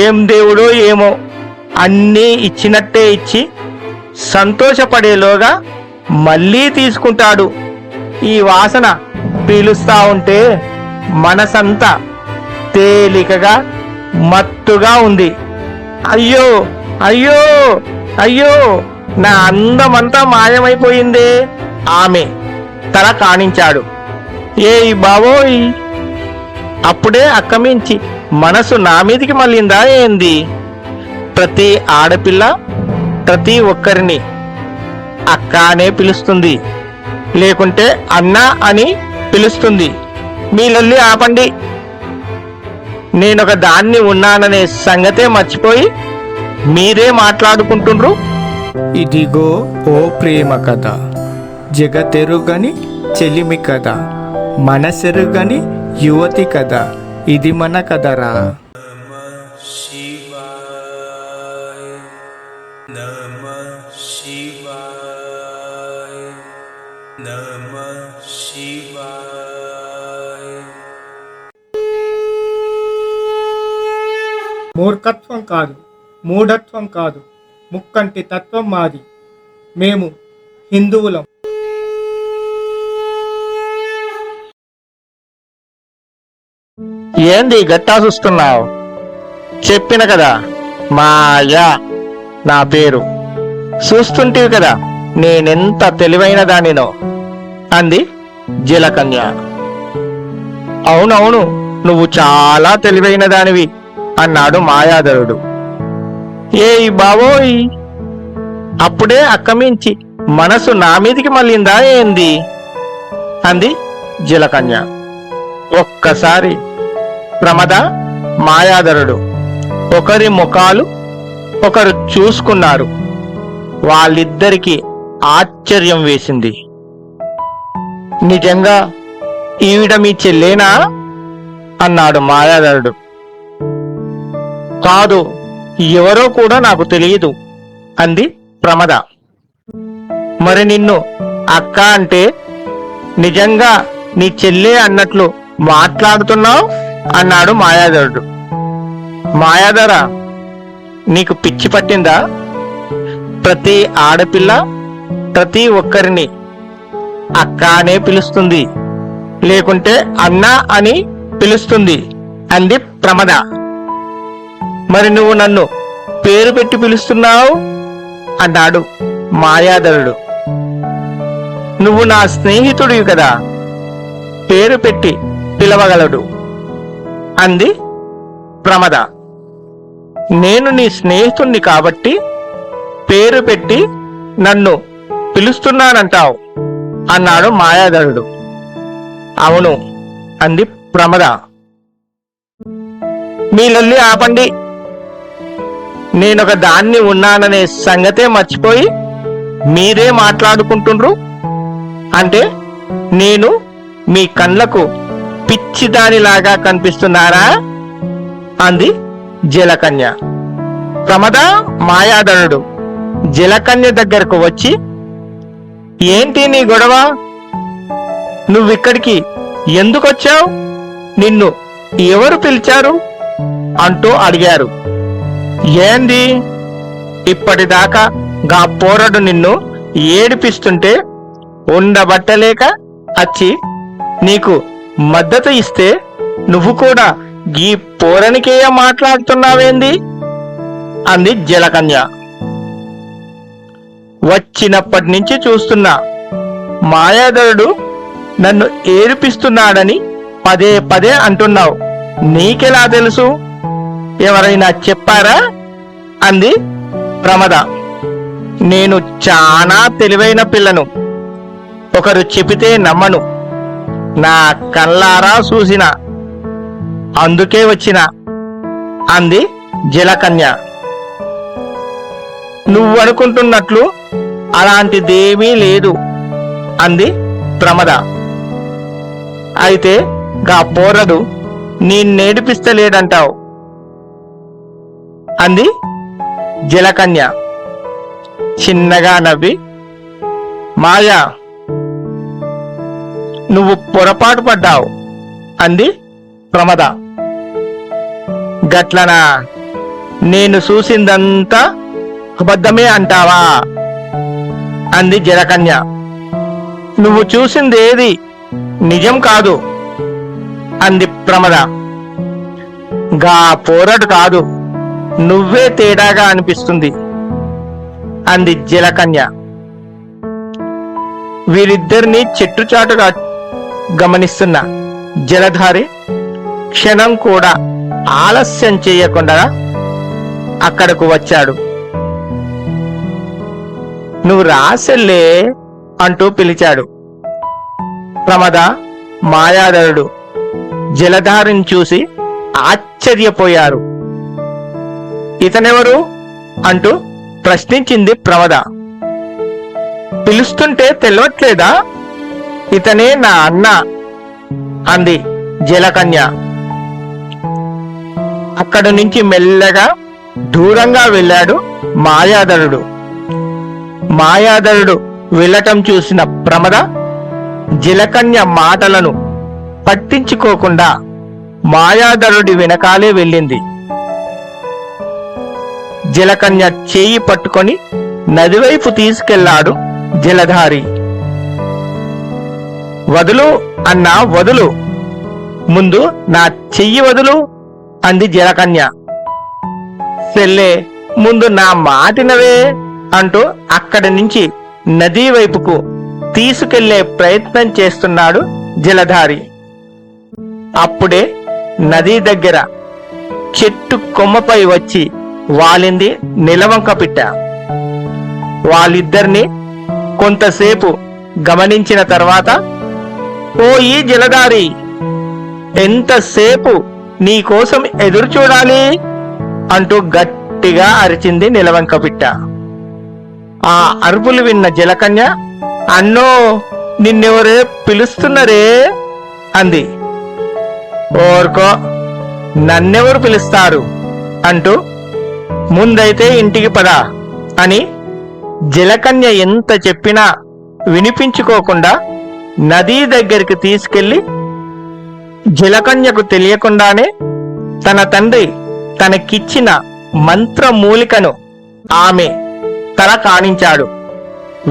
ఏం దేవుడో ఏమో, అన్నీ ఇచ్చినట్టే ఇచ్చి సంతోషపడేలోగా మళ్ళీ తీసుకుంటాడు. ఈ వాసన పీలుస్తా ఉంటే మనసంతా తేలికగా మత్తుగా ఉంది. అయ్యో అయ్యో అయ్యో, నా అందమంతా మాయమైపోయిందే. ఆమె తల కాణించాడు. ఏయ్ బావోయ్, అప్పుడే అక్కమించి మనసు నా మీదికి మళ్ళిందా ఏంది? ప్రతి ఆడపిల్ల ప్రతి ఒక్కరిని అక్క అనే పిలుస్తుంది, లేకుంటే అన్న అని పిలుస్తుంది. మీ లొల్లి ఆపండి. నేనొక దాన్ని ఉన్నాననే సంగతే మర్చిపోయి మీరే మాట్లాడుకుంటుండ్రు. ఇదిగో ఓ ప్రేమ కథ, జగతెరుగని చెలిమి కథ, మనసెరుగని యువతి కథ, ఇది మన కథరా. మూర్ఖత్వం కాదు, మూఢత్వం కాదు, ముక్కంటి తత్వం మాది. మేము హిందువులం. ఏంది గట్టా చూస్తున్నావు? చెప్పిన కదా మాయా నా పేరు. చూస్తుంటివి కదా నేనెంత తెలివైన దానినో అంది జలకన్య. అవునవును, నువ్వు చాలా తెలివైన దానివి అన్నాడు మాయాధరుడు. ఏయ్ బావోయ్, అప్పుడే అక్కమించి మనసు నా మీదికి మళ్ళిందా ఏంది? అంది జలకన్య. ఒక్కసారి ప్రమద మాయాధరుడు ఒకరి ముఖాలు ఒకరు చూసుకున్నారు. వాళ్ళిద్దరికీ ఆశ్చర్యం వేసింది. నిజంగా ఈవిడ మీ చెల్లేనా అన్నాడు మాయాధరుడు. కాదు, ఎవరో కూడా నాకు తెలియదు అంది ప్రమద. మరి నిన్ను అక్క అంటే నిజంగా నీ చెల్లె అన్నట్లు మాట్లాడుతున్నావు అన్నాడు మాయాధరుడు. మాయాధర, నీకు పిచ్చి పట్టిందా? ప్రతి ఆడపిల్ల ప్రతి ఒక్కరిని అక్క అనే పిలుస్తుంది, లేకుంటే అన్న అని పిలుస్తుంది అంది ప్రమద. మరి నువ్వు నన్ను పేరు పెట్టి పిలుస్తున్నావు అన్నాడు మాయాధరుడు. నువ్వు నా స్నేహితుడివి కదా, పేరు పెట్టి పిలవగలడు అంది ప్రమద. నేను నీ స్నేహితుణ్ణి కాబట్టి పేరు పెట్టి నన్ను పిలుస్తున్నానంటావు అన్నాడు మాయాధరుడు. అవును అంది ప్రమద. మీ లొల్లి ఆపండి. నేనొక దాన్ని ఉన్నాననే సంగతే మర్చిపోయి మీరే మాట్లాడుకుంటుండ్రు. అంటే నేను మీ కళ్ళకు పిచ్చిదానిలాగా కనిపిస్తున్నారా అంది జలకన్య. ప్రమద మాయాధరుడు జలకన్య దగ్గరకు వచ్చి, ఏంటి నీ గొడవ? నువ్విక్కడికి ఎందుకొచ్చావు? నిన్ను ఎవరు పిలిచారు అంటూ అడిగారు. ఏంది, ఇప్పటిదాకా గా పోరడు నిన్ను ఏడిపిస్తుంటే ఉండబట్టలేక వచ్చి నీకు మద్దతు ఇస్తే నువ్వు కూడా ఈ పోరనికే మాట్లాడుతున్నావేంది అంది జలకన్య. వచ్చినప్పటి నుంచి చూస్తున్నా, మాయాధరుడు నన్ను ఏడిపిస్తున్నాడని పదే పదే అంటున్నావు. నీకెలా తెలుసు? ఎవరైనా చెప్పారా అంది ప్రమద. నేను చాలా తెలివైన పిల్లను, ఒకరు చెబితే నమ్మను, నా కళ్ళారా చూసిన, అందుకే వచ్చిన అంది జలకన్య. నువ్వనుకుంటున్నట్లు అలాంటిదేమీ లేదు అంది ప్రమద. అయితే గా పోరడు నేడిపిస్తలేడంటావు అంది జలకన్య. చిన్నగా నవ్వి, మాయా, నువ్వు పొరపాటు పడ్డావు అంది ప్రమద. గట్లనా నేను చూసిందంతా అబద్ధమే అంటావా అంది జలకన్య. నువ్వు చూసిందేది నిజం కాదు అంది ప్రమద. గా పోరడు కాదు, నువ్వే తేడాగా అనిపిస్తుంది అంది జలకన్య. వీరిద్దరిని చెట్టుచాటుగా గమనిస్తున్న జలధారి క్షణం కూడా ఆలస్యం చేయకుండా అక్కడకు వచ్చాడు. నువ్వు రాసెల్లే అంటూ పిలిచాడు. ప్రమద, మాయాధరుడు జలధారిని చూసి ఆశ్చర్యపోయారు. ఇతనెవరు అంటూ ప్రశ్నించింది ప్రమద. పిలుస్తుంటే తెలియట్లేదా? ఇతనే నా అన్న అంది జలకన్య. అక్కడి నుంచి మెల్లగా దూరంగా వెళ్ళాడు మాయాధరుడు. మాయాధరుడు వెళ్ళటం చూసిన ప్రమద జలకన్య మాటలను పట్టించుకోకుండా మాయాధరుడి వెనకాలే వెళ్ళింది. జలకన్య చేయి పట్టుకొని నదివైపు తీసుకెళ్లాడు జలధారి. వదులు అన్నా, వదులు, ముందు నా చెయ్యి వదులు అంది జలకన్య. సెల్లే, ముందు నా మాటినవే అంటూ అక్కడి నుంచి నదీ వైపుకు తీసుకెళ్లే ప్రయత్నం చేస్తున్నాడు జలధారి. అప్పుడే నదీ దగ్గర చెట్టు కొమ్మపై వచ్చి వాలింది నిలవంక పిట్ట. వాళ్ళిద్దరిని కొంతసేపు గమనించిన తర్వాత, ఓ ఈ జలధారి, ఎంతసేపు నీకోసం ఎదురు చూడాలి అంటూ గట్టిగా అరిచింది నిలవంక పిట్ట. ఆ అరుపులు విన్న జలకన్య, అన్నో నిన్నెవరే పిలుస్తున్నరే అంది. ఓర్కో, నన్నెవరు పిలుస్తారు అంటూ ముందైతే ఇంటికి పద అని జలకన్య ఎంత చెప్పినా వినిపించుకోకుండా నదీ దగ్గరికి తీసుకెళ్లి జలకన్యకు తెలియకుండానే తన తండ్రి తనకిచ్చిన మంత్రమూలికను ఆమె తల కానించాడు.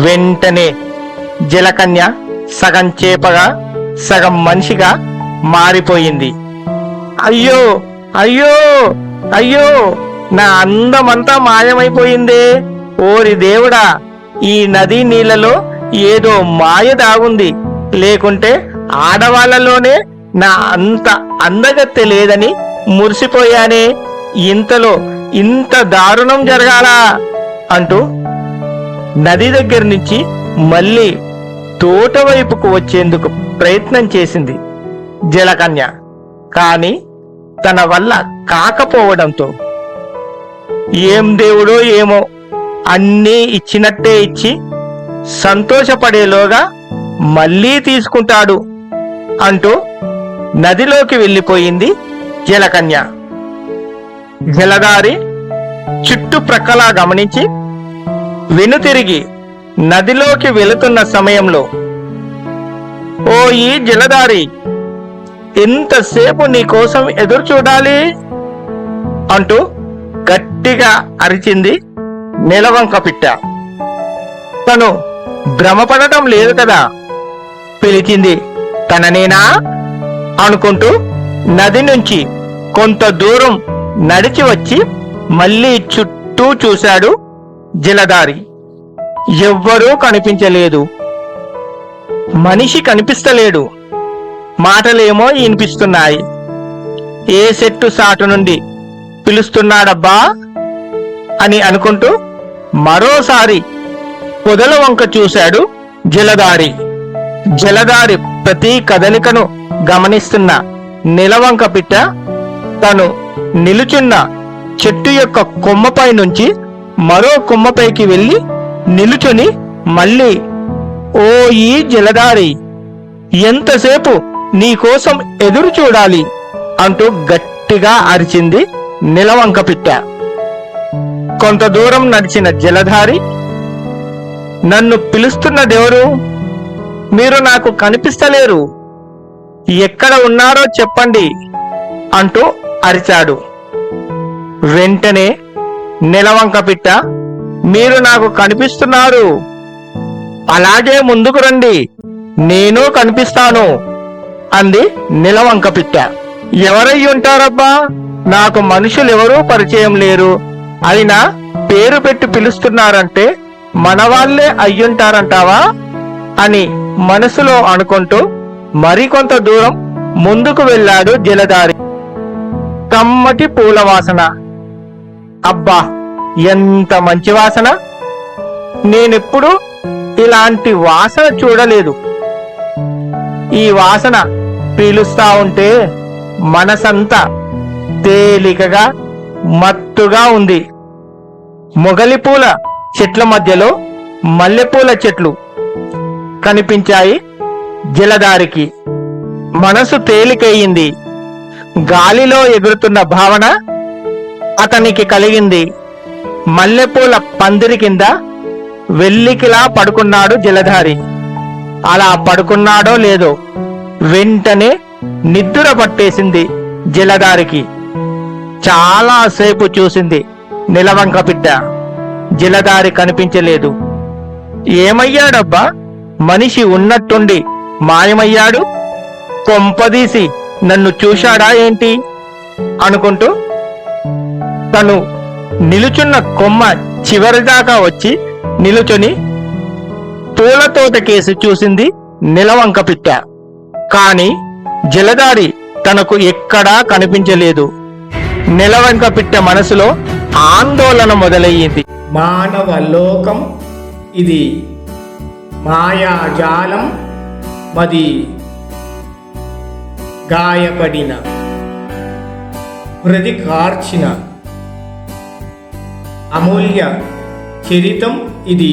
వెంటనే జలకన్య సగం చేపగా సగం మనిషిగా మారిపోయింది. అయ్యో అయ్యో అయ్యో, నా అందమంతా మాయమైపోయిందే. ఓరి దేవుడా, ఈ నదీ నీళ్లలో ఏదో మాయ దాగుంది, లేకుంటే ఆడవాళ్లలోనే నా అంత అందగత్తె లేదని మురిసిపోయానే. ఇంతలో ఇంత దారుణం జరగాలా అంటూ నది దగ్గర నుంచి మళ్ళీ తోట వైపుకు వచ్చేందుకు ప్రయత్నం చేసింది జలకన్య. కాని తన వల్ల కాకపోవడంతో, ఏం దేవుడో ఏమో, అన్నీ ఇచ్చినట్టే ఇచ్చి సంతోషపడేలోగా మళ్ళీ తీసుకుంటాడు అంటూ నదిలోకి వెళ్ళిపోయింది జలకన్య. జలధారి చుట్టుప్రక్కల గమనించి వెనుతిరిగి నదిలోకి వెళుతున్న సమయంలో, ఓ ఈ జలధారి, ఎంతసేపు నీకోసం ఎదురు చూడాలి అంటూ గట్టిగా అరిచింది నిలవంక పిట్ట. తను భ్రమపడటం లేదు కదా, పిలిచింది తననేనా అనుకుంటూ నది నుంచి కొంత దూరం నడిచి వచ్చి మళ్ళీ చుట్టూ చూశాడు జలధారి. ఎవ్వరూ కనిపించలేదు. మనిషి కనిపిస్తలేడు. మాటలేమో వినిపిస్తున్నాయి. ఏ చెట్టు సాటు నుండి పిలుస్తున్నాడబ్బా అని అనుకుంటూ మరోసారి పొదల వంక చూశాడు జలధారి. జలధారి ప్రతి కదలికను గమనిస్తున్న నిలవంక పిట్ట తను నిలుచున్న చెట్టు యొక్క కొమ్మపై నుంచి మరో కొమ్మపైకి వెళ్లి నిలుచుని మళ్ళీ, ఓ ఈ జలధారి, ఎంతసేపు నీకోసం ఎదురు చూడాలి అంటూ గట్టిగా అరిచింది నిలవంక పిట్ట. కొంత దూరం నడిచిన జలధారి, నన్ను పిలుస్తున్నదెవరు? మీరు నాకు కనిపిస్తలేరు, ఎక్కడ ఉన్నారో చెప్పండి అంటూ అరిచాడు. వెంటనే నెలవంక పిట్ట, మీరు నాకు కనిపిస్తున్నారు, అలాగే ముందుకు రండి, నేను కనిపిస్తాను అంది నెలవంక పిట్ట. ఎవరై ఉంటారబ్బా, నాకు మనుషులెవరూ పరిచయం లేరు, అయినా పేరు పెట్టి పిలుస్తున్నారంటే మనవాళ్లే అయ్యుంటారంటావా అని మనసులో అనుకుంటూ మరికొంత దూరం ముందుకు వెళ్ళాడు జలధారి. కమ్మటి పూల వాసన, అబ్బా ఎంత మంచి వాసన! నేనెప్పుడు ఇలాంటి వాసన చూడలేదు. ఈ వాసన పీలుస్తా ఉంటే మనసంతా తేలికగా మత్తుగా ఉంది. మొగలిపూల చెట్ల మధ్యలో మల్లెపూల చెట్లు కనిపించాయి జలధారికి. మనసు తేలికయ్యింది. గాలిలో ఎగురుతున్న భావన అతనికి కలిగింది. మల్లెపూల పందిరి కింద వెల్లికిలా పడుకున్నాడు జలధారి. అలా పడుకున్నాడో లేదో వెంటనే నిద్ర పట్టేసింది జలధారికి. చాలాసేపు చూసింది నెలవంక పిట్ట. జలధారి కనిపించలేదు. ఏమయ్యాడబ్బా, మనిషి ఉన్నట్టుండి మాయమయ్యాడు, కొంపదీసి నన్ను చూశాడా ఏంటి అనుకుంటూ తను నిలుచున్న కొమ్మ చివరిదాకా వచ్చి నిలుచుని పూలతోట కేసి చూసింది నెలవంక పిట్ట. కాని జలధారి తనకు ఎక్కడా కనిపించలేదు. నెలవంక పిట్ట మనసులో ఆందోళన మొదలయ్యింది. మానవ లోకం ఇది మాయాజాలం మది, గాయపడిన హృది కార్చిన అమూల్య చరితం ఇది.